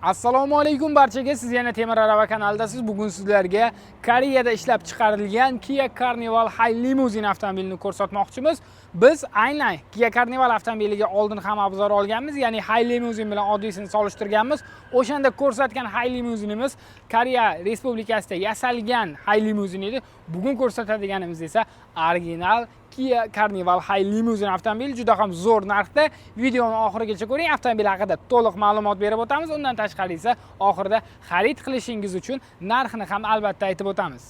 Assalomu alaykum barchaga. Siz yana Temir Arava kanalidasiz. Bugun sizlarga Koreyada ishlab chiqarilgan Kia Carnival High Limousine avtomobilini ko'rsatmoqchimiz. Biz aynan Kia Carnival avtomobiliga oldin ham obzor olganmiz, ya'ni High Limousine bilan oddiysini solishtirganmiz. O'shanda ko'rsatgan High Limousineimiz Koreya Respublikasida yasalgan High Limousine edi. Bugun ko'rsatadiganimiz esa original Kia Carnival High Limousine avtomobili juda ham zo'r narxda. Videoni oxirigacha ko'ring, avtomobil haqida to'liq ma'lumot berib o'tamiz. Undan tashqari esa oxirida xarid qilishingiz uchun narxini ham albatta aytib o'tamiz.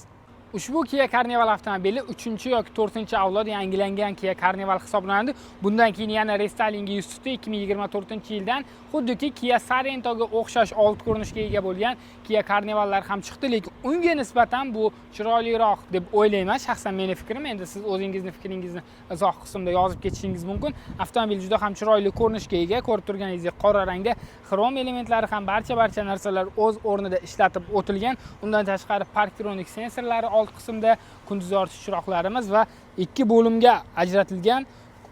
Ushbu Kia Carnival avtomobili 3 yoki 4-avlod yangilangan Kia Carnival hisoblanadi. Bundan keyin yana restylingi yuz tutdi 2024-yildan. Xuddiki Kia Sorento'ga o'xshash old ko'rinishga ega bo'lgan Kia Carnivallar ham chiqdi, lekin unga nisbatan bu chiroyliroq deb o'ylayman. Shaxsan meni fikrim, endi siz o'zingizning fikringizni izoh qismida yozib ketishingiz mumkin. Avtomobil juda ham chiroyli ko'rinishga ega. Ko'rib turganingizdek qora rangda xrom elementlari ham barcha narsalar o'z o'rnida ishlatib o'tilgan. Undan tashqari parktronik sensorlari old qismda, kunduz yoritish chiroqlarimiz va 2 bo'limga ajratilgan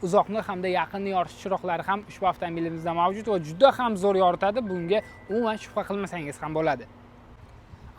uzoqni hamda yaqinni yoritish chiroqlari ham ushbu avtomobilimizda mavjud va juda ham zo'r yoritadi. Bunga umuman shubha qilmasangiz ham bo'ladi.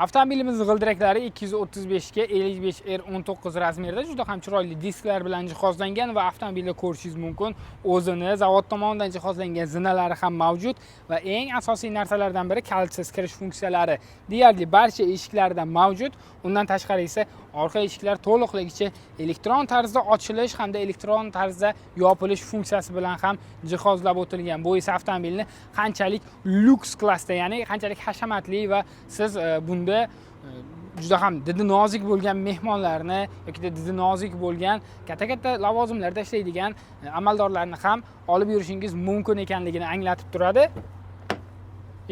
Avtomobilimizning g'ildiraklari 235 ga 55R19 razmerida juda ham chiroyli disklar bilan jihozlangan va avtomobilda ko'rishingiz mumkin o'zini zavod tomonidan jihozlangan zinalari ham mavjud va eng asosiy narsalardan biri kalitsiz kirish funksiyalari deyarli barcha eshiklarda mavjud. Undan tashqari esa orqa eshiklar to'liqligicha elektron tarzda ochilish hamda elektron tarzda yopilish funksiyasi bilan ham jihozlab o'tilgan. Bu esa avtomobilni qanchalik lyuks klassda, ya'ni qanchalik hashamatli va siz bunda juda ham didi nozik bo'lgan mehmonlarni yoki didi nozik bo'lgan katta lavozimlarda ishlaydigan amaldorlarni ham olib yurishingiz mumkin ekanligini anglatib turadi.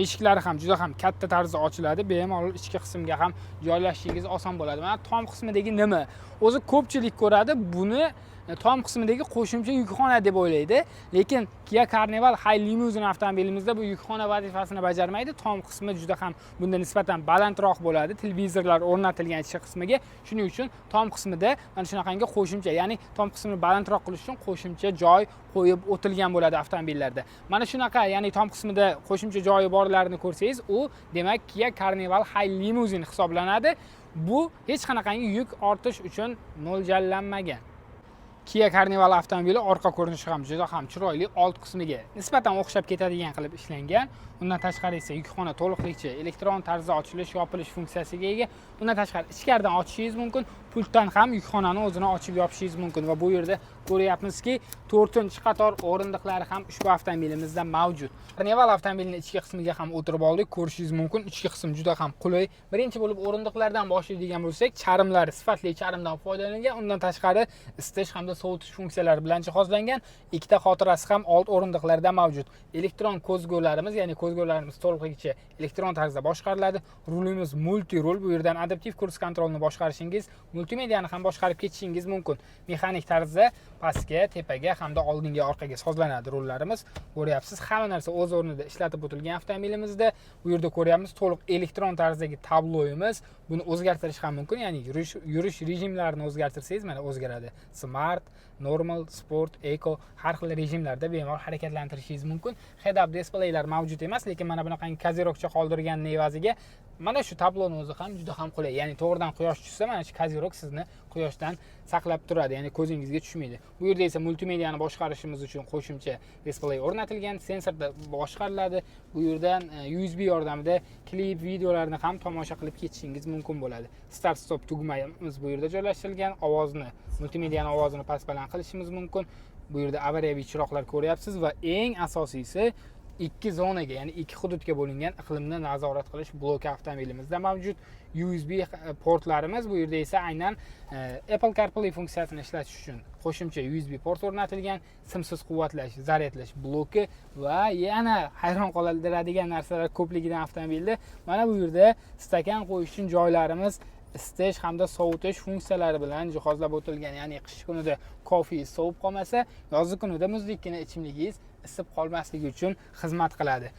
Eshiklari ham juda ham katta tarzda ochiladi. Bemalol ichki qismga ham joylashishingiz oson bo'ladi. Mana tom qismidagi nima? O'zi ko'pchilik ko'radi buni tom qismidagi qo'shimcha yukxona deb o'ylaydi, lekin Kia Carnival High Limousine avtomobilimizda bu yukxona vazifasini bajarmaydi. Tom qismi juda ham bunda nisbatan balandroq bo'ladi, televizorlar o'rnatilgan ichki qismiga. Shuning uchun tom qismida mana shunaqangi qo'shimcha, ya'ni tom qismini balandroq qilish uchun qo'shimcha joy qo'yib o'tilgan bo'ladi avtomobillarda. Mana shunaqa, ya'ni tom qismida qo'shimcha joyi borlarini ko'rsangiz, u demak Kia Carnival High Limousine hisoblanadi. Bu hech qanaqangi yuk ortish uchun mo'ljallanmagan. Kia Carnival avtomobili orqa ko'rinishi ham juda ham chiroyli, old qismiga nisbatan o'xshab ketadigan qilib ishlangan. Undan tashqari esa yukxona to'liqligicha elektron tarzda ochilish, yopilish funksiyasiga ega. Undan tashqari ichkaridan ochishingiz mumkin, pultdan ham yukxonani o'zini ochib yopishingiz mumkin va bu yerda ko'ryapmizki, 4-qator o'rindiqlari ham ushbu avtomobilimizda mavjud. Carnival avtomobilining ichki qismiga ham o'tirib oldik, ko'rishingiz mumkin. Ichki qism juda ham qulay. Birinchi bo'lib o'rindiqlardan boshlaydigan bo'lsak, charmlar sifatli charmdan foydalanilgan. Undan tashqari isitish hamda sovutish funksiyalari bilan jihozlangan. Ikkita xotirasi ham old o'rindiqlarda mavjud. Elektron ko'zgularimiz, ya'ni ko'zgularimiz to'liqligicha elektron tarzda boshqariladi. Rulimiz multi-rul. Bu yerdan adaptiv kurs kontrolni boshqarishingiz, multimediani ham boshqarib ketishingiz mumkin. Mexanik tarzda pastga, tepaga hamda oldinga, orqaga sozlanadi rullarimiz. Ko'ryapsiz, hamma narsa o'z o'rnida ishlatib o'tilgan avtomobilimizda. Bu yerda ko'ryapmiz to'liq elektron tarzdagi tabloyimiz. Buni o'zgartirish ham mumkin, ya'ni yurish rejimlarini o'zgartirsangiz mana o'zgaradi. Smart, normal, sport, eco har xil rejimlarda bemalol harakatlantirishingiz mumkin. Head-up displeylar mavjud emas, lekin mana bunaqangi kozirokcha qoldirgan evaziga mana shu tabloni o'zi ham juda ham qulay. Ya'ni to'g'ridan quyosh tushsa, mana shu kozirok sizni quyoshdan saqlab turadi, ya'ni ko'zingizga tushmaydi. Bu yerda esa multimediani boshqarishimiz uchun qo'shimcha displey o'rnatilgan, sensorda boshqariladi. Bu yerdan USB yordamida klip, videolarni ham tomosha qilib ketishingiz mumkin bo'ladi. Start stop tugmamiz bu yerda joylashtirilgan. Ovozni, multimediani ovozini past-baland qilishimiz mumkin. Bu yerda avariyaviy chiroqlar ko'ryapsiz va eng asosiysi 2 zonaga, ya'ni 2 hududga bo'lingan iqlimni nazorat qilish bloki avtomobilimizda mavjud. USB portlarimiz, bu yerda esa aynan Apple CarPlay funksiyasini ishlatish uchun qo'shimcha USB port o'rnatilgan, simsiz quvvatlash, zaryadlash bloki va yana hayron qoldiradigan narsalar ko'pligidan avtomobilda mana bu yerda stakan qo'yish uchun joylarimiz, isitish hamda sovutish funksiyalari bilan jihozlab o'tilgan. Ya'ni qish kunida kofe sovib qolmasa, yozgi kunida muzlikkina ichimligingiz isib qolmasligi uchun xizmat qiladi.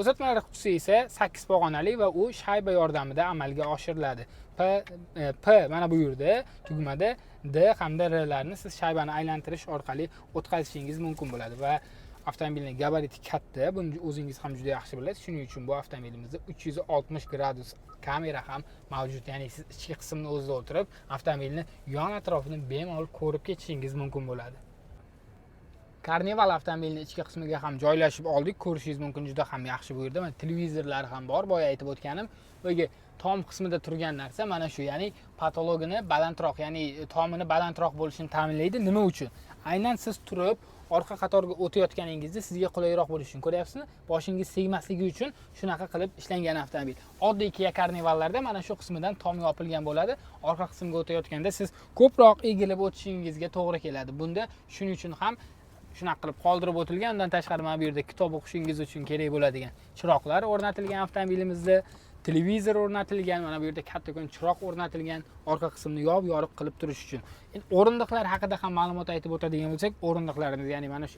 Uzatmalar qutisi esa 8 pog'onali va u shayba yordamida amalga oshiriladi. P mana bu yerda tugmada D hamda R larni siz shaybani aylantirish orqali o'tkazishingiz mumkin bo'ladi va avtomobilning gabariti katta, buni o'zingiz ham juda yaxshi bilasiz. Shuning uchun bu avtomobilimizda 360 gradus kamera ham mavjud. Ya'ni siz ichki qismni o'zida o'tirib, avtomobilni yon atrofini bemalol ko'rib ketishingiz mumkin bo'ladi. Carnival avtomobilining ichki qismiga ham joylashib oldik. Ko'rishingiz mumkin, juda ham yaxshi bu yerda. Mana televizorlar ham bor. Boya aytib o'tganim, bunga tom qismida turgan narsa mana shu, ya'ni patologini balandroq, ya'ni tomini balandroq bo'lishini ta'minlaydi. Nima uchun? Aynan siz turib orqa qatorga o'tayotganingizda sizga qulayroq bo'lishi uchun. Ko'ryapsizmi? Boshingiz tegmasligi uchun shunaqa qilib ishlangan avtomobil. Oddiy Kia Carnivallarda mana shu qismidan tom yopilgan bo'ladi. Orqa qismga o'tayotganda siz ko'proq egilib o'tishingizga to'g'ri keladi. Bunda shuning uchun ham shunaqa qilib qoldirib o'tilgan. Undan tashqari mana bu yerda kitob o'qishingiz uchun kerak bo'ladigan chiroqlar o'rnatilgan avtomobilimizda. Televizor o'rnatilgan, mana bu yerda kattakon chiroq o'rnatilgan, orqa qismni yop-yoriq qilib turish uchun. Endi o'rindiqlar haqida ham ma'lumot aytib o'tadigan bo'lsak, o'rindiqlarimiz, ya'ni mana shu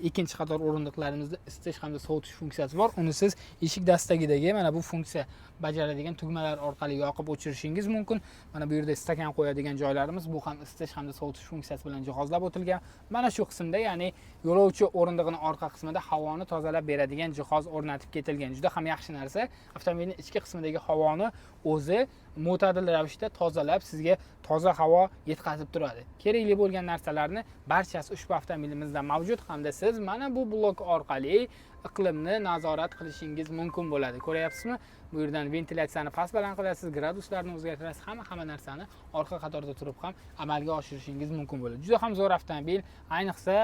ikkinchi qator o'rindiqlarimizda isitish hamda sovutish funksiyasi bor. Uni siz eshik dastagidagi mana bu funksiya bajaradigan tugmalar orqali yoqib o'chirishingiz mumkin. Mana bu yerda stakan qo'yadigan joylarimiz, bu ham isitish hamda sovutish funksiyasi bilan jihozlab o'tilgan. Mana shu qismda, ya'ni yo'lovchi o'rindig'ining orqa qismida havoni tozalab beradigan jihoz o'rnatib ketilgan. Juda ham yaxshi narsa. Avtomobilning ichki qismidagi havoni o'zi mo'tadil ravishda tozalab, sizga toza havo yetkazib turadi. Kerakli bo'lgan narsalarni barchasi ushbu avtomobilimizda mavjud hamda siz mana bu blok orqali iqlimni nazorat qilishingiz mumkin bo'ladi. Ko'ryapsizmi? Bu yerdan ventilyatsiyani past-baland qilasiz, graduslarni o'zgartirasiz, hamma narsani orqa qatorda turib ham amalga oshirishingiz mumkin bo'ladi. Juda ham zo'r avtomobil, ayniqsa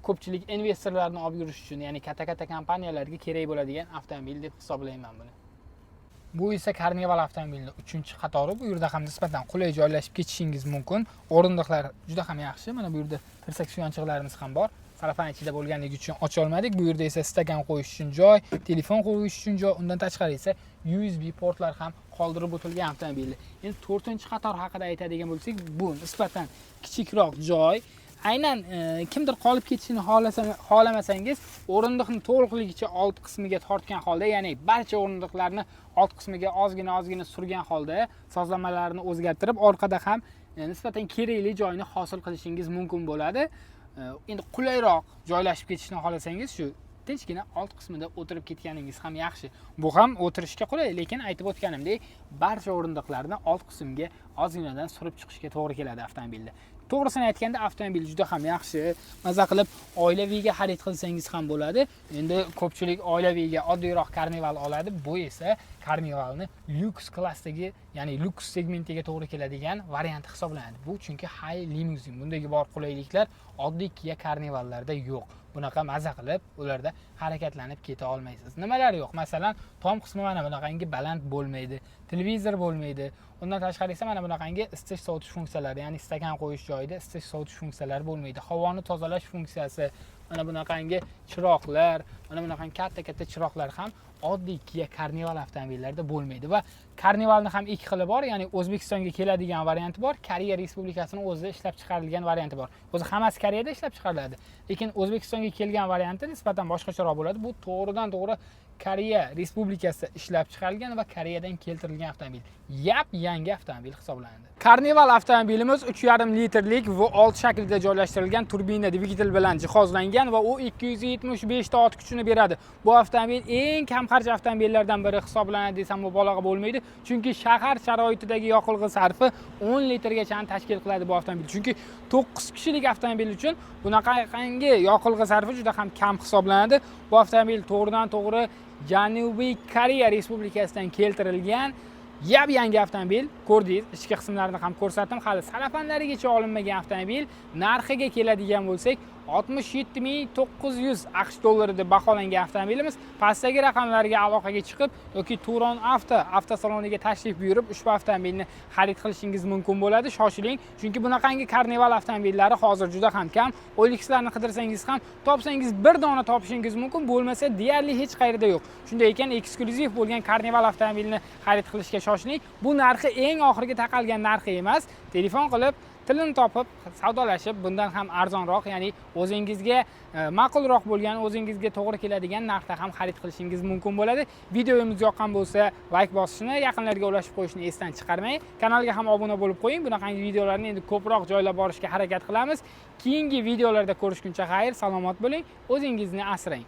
ko'pchilik investorlarni olib yurish uchun, ya'ni katta kompaniyalarga kerak bo'ladigan avtomobil deb hisoblayman buni. Bu esa Carnival avtomobilining 3-qatori. Bu yerda ham nisbatan qulay joylashib ketishingiz mumkin. O'rindiqlar juda ham yaxshi. Mana bu yerda tirsak suyanchiqlarimiz ham bor. Salafan ichida bo'lganligi uchun ocha olmadik. Bu yerda esa stakan qo'yish uchun joy, telefon qo'yish uchun joy, undan tashqari esa USB portlar ham qoldirib o'tilgan avtomobil. Endi 4-qator haqida aytadigan bo'lsak, bu nisbatan kichikroq joy. Aynan kimdir qolib ketishini xohlamasangiz, o'rindiqni to'liqligicha old qismiga tortgan holda, ya'ni barcha o'rindiqlarni old qismiga ozgina surgan holda sozlamalarni o'zgartirib, orqada ham nisbatan kerakli joyni hosil qilishingiz mumkin bo'ladi. Endi qulayroq joylashib ketishni xohlasangiz, shu tinchgina old qismida o'tirib ketganingiz ham yaxshi. Bu ham o'tirishga qulay, lekin aytib o'tganimdek, barcha o'rindiqlarni old qismga ozginadan surib chiqishga to'g'ri keladi avtomobilda. To'g'risini aytganda, avtomobil juda ham yaxshi. Maza qilib oilaviga xarid qilsangiz ham bo'ladi. Endi ko'pchilik oilaviga oddiyroq Carnival oladi. Bu esa Carnivalni lyuks klassdagi, ya'ni lyuks segmentiga to'g'ri keladigan variant hisoblanadi. Bu chunki high limuzin. Bundagi bor qulayliklar oddiy Kia Carnivallarda yo'q. Bunaqa maza qilib ularda harakatlanib keta olmaysiz. Nimalar yo'q? Masalan, tom qismi mana bunaqangi baland bo'lmaydi, televizor bo'lmaydi. Undan tashqari esa mana bunaqangi isitish sovutish funksiyalari, ya'ni stakan qo'yish joyida isitish sovutish funksiyalari bo'lmaydi. Havoni tozalash funksiyasi, mana bunaqangi chiroqlar, mana bunaqangi katta chiroqlar ham oddiy Kia Carnival avtomobillarida bo'lmaydi va Carnivalni ham ikki xili bor, ya'ni O'zbekistonga keladigan varianti bor, Koreya Respublikasining o'zida ishlab chiqarilgan varianti bor. O'zi hammasi Koreyada ishlab chiqariladi, lekin O'zbekistonga kelgan varianti nisbatan boshqacharoq bo'ladi. Bu to'g'ridan-to'g'ri Koreya Respublikasida ishlab chiqarilgan va Koreyadan keltirilgan avtomobil. Yangi avtomobil hisoblanadi. Carnival avtomobilimiz 3,5 litrlik V6 shaklida joylashtirilgan turbina dvigatel bilan jihozlangan va u 275 ta ot kuchini beradi. Bu avtomobil eng kam xarj avtomobillardan biri hisoblanadi desam mubolag'a bo'lmaydi, chunki shahar sharoitidagi yoqilg'i sarfi 10 litrgacha tashkil qiladi bu avtomobil. Chunki 9 kishilik avtomobil uchun bunaqangi yoqilg'i sarfi juda ham kam hisoblanadi. Bu avtomobil to'g'ridan-to'g'ri Janubiy Koreya Respublikasidan keltirilgan yangi avtomobil. Ko'rdingiz, ichki qismlarini ham ko'rsatdim. Hali salafanlarigacha olinmagan avtomobil. Narxiga keladigan bo'lsak, 67.900 AQSh dollari deb baholangan avtomobilimiz. Pastdagi raqamlarga aloqaga chiqib yoki Turon avtosaloniga tashrif buyurib ushbu avtomobilni xarid qilishingiz mumkin bo'ladi. Shoshiling, chunki bunaqangi Carnival avtomobillari hozir juda ham kam. OLX'larni qidirsangiz ham topsangiz bir dona topishingiz mumkin, bo'lmasa deyarli hech qayerda yo'q. Shunday ekan, eksklyuziv bo'lgan Carnival avtomobilini xarid qilishga shoshiling. Bu narxi eng oxirgi taqalgan narxi emas. Telefon qilib tilini topib savdolashib, bundan ham arzonroq, ya'ni o'zingizga ma'qulroq bo'lgan, o'zingizga to'g'ri keladigan narxda ham xarid qilishingiz mumkin bo'ladi. Videomiz yoqqan bo'lsa, like bosishni, yaqinlarga ulashib qo'yishni esdan chiqarmang. Kanalga ham obuna bo'lib qo'ying. Bunaqangi videolarni endi ko'proq joylab borishga harakat qilamiz. Keyingi videolarda ko'rishguncha xayr, salomat bo'ling, o'zingizni asrang.